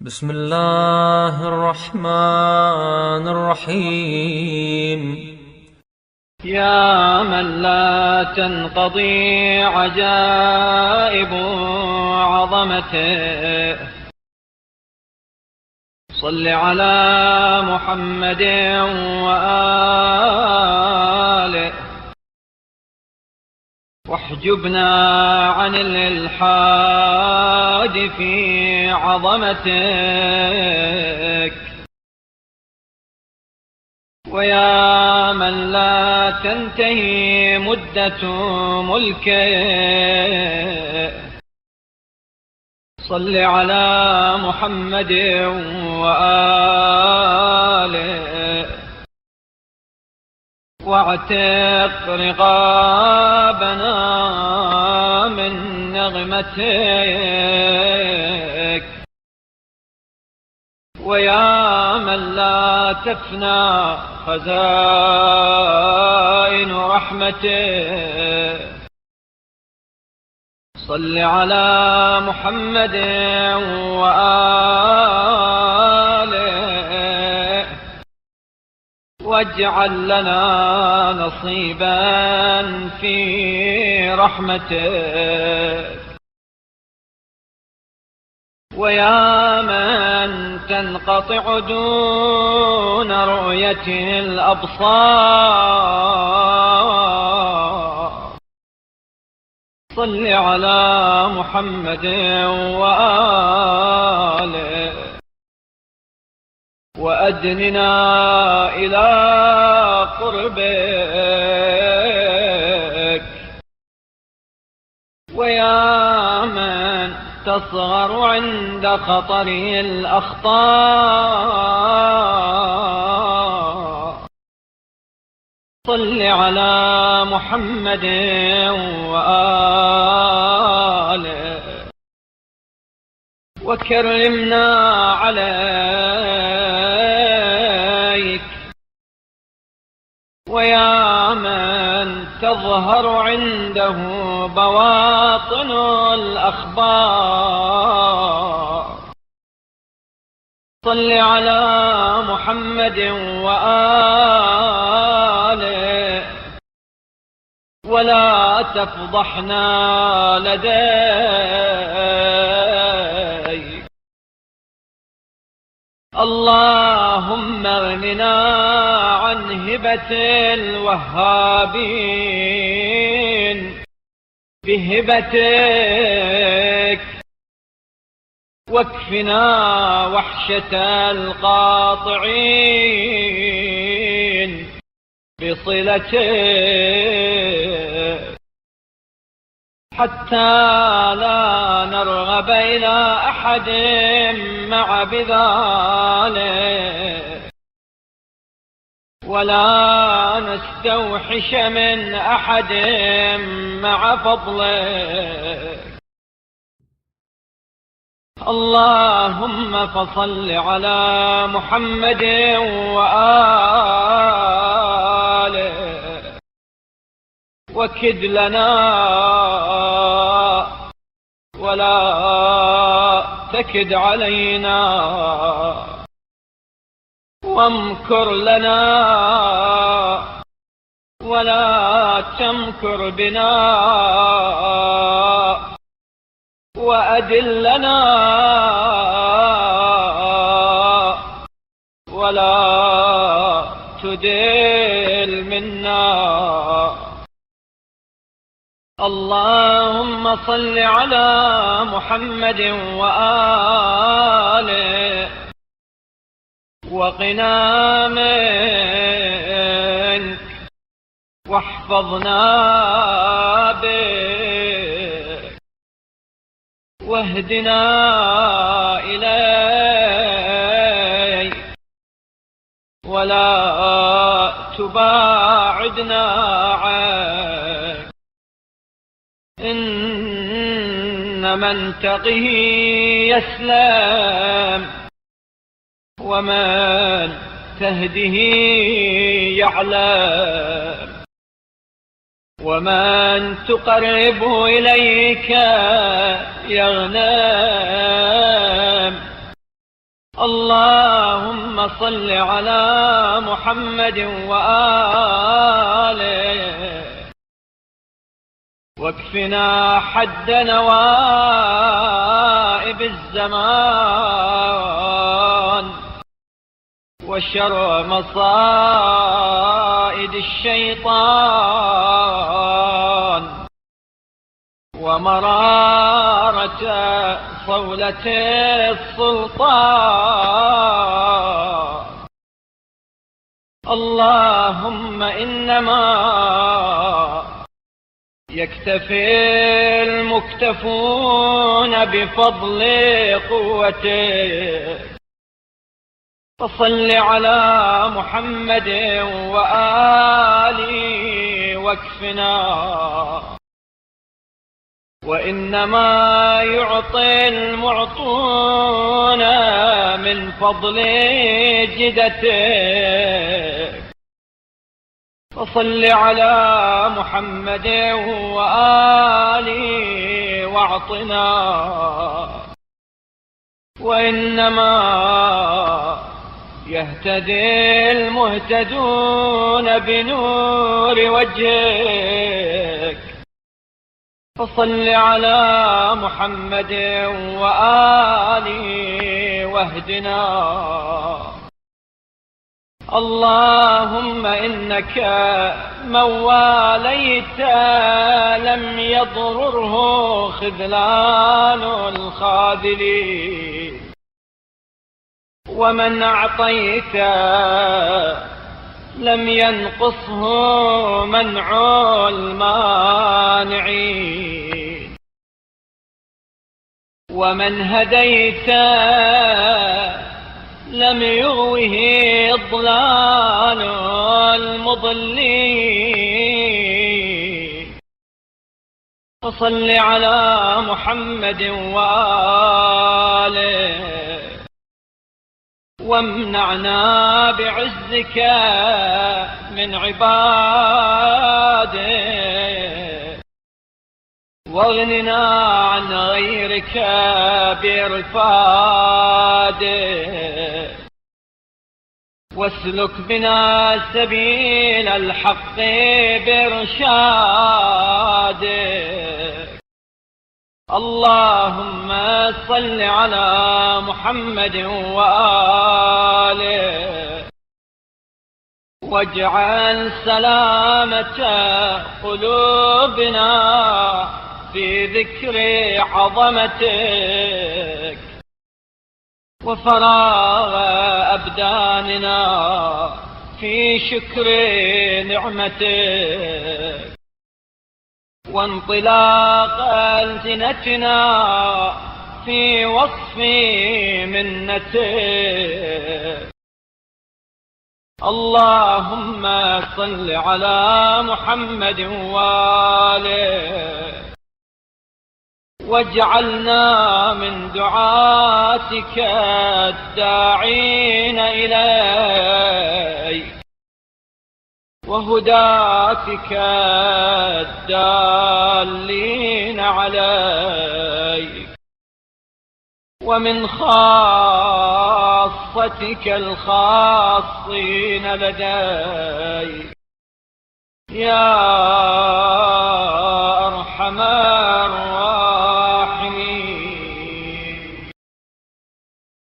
بسم الله الرحمن الرحيم. يا من لا تنقضي عجائب عظمته، صل على محمد وآله واحجبنا عن الإلحاد في عظمتك. ويا من لا تنتهي مدة ملكه، صل على محمد وآله واعتق رقابنا من نغمتك. ويا من لا تفنى خزائن رحمته، صل على محمد وآله واجعل لنا نصيبا في رحمتك. ويا من تنقطع دون رؤية الأبصار، صل على محمد وآله وأدننا إلى قربك. ويا من تصغر عند خطر الأخطار، صل على محمد وآله وكرمنا عليك. ويا من تظهر عنده بواطن الأخبار، صل على محمد وآله ولا تفضحنا لديك. اللهم اغننا عن هبة الوهابين بهبتك، واكفنا وحشة القاطعين بصلتك، حتى لا نرغب إلى أحد مع بذلك، ولا نستوحش من أحد مع فضلك. اللهم فصل على محمد وآله وكد لنا ولا تكد علينا، وامكر لنا ولا تمكر بنا، وأدلنا ولا تدل منا. اللهم صل على محمد وآله وقنا منك واحفظنا بك، واهدنا إليك ولا تباعدنا عنك. إن من تقه يسلم، ومن تهده يعلم، ومن تقربه إليك يغنم. اللهم صل على محمد وآله واكفنا حد نوائب الزمان وشر مصائد الشيطان ومرارة صولة السلطان. اللهم إنما يكتفي المكتفون بفضل قوتك، فصل على محمد وآله واكفنا. وإنما يعطي المعطون من فضل جدتك، فصل على محمد وآله واعطنا. وإنما يهتدي المهتدون بنور وجهك، فصل على محمد وآله واهدنا. اللهم إنك من واليت لم يضرره خذلان الخاذلين، ومن أعطيت لم ينقصه منع المانعين، ومن هديت لم يغوه ضلال المضلين. فصل على محمد وآله وامنعنا بعزك من عبادك، واغننا عن غيرك بإرفادك، واسلك بنا سبيل الحق بإرشادك. اللهم صل على محمد وآله واجعل سلامة قلوبنا في ذكر عظمتك، وفراغ أبداننا في شكر نعمتك، وانطلاق ألسنتنا في وصف منتك. اللهم صل على محمد وآله واجعلنا من دعاتك الداعين إليك، وهداتك الدالين عليك، ومن خاصتك الخاصين لديك يا أرحم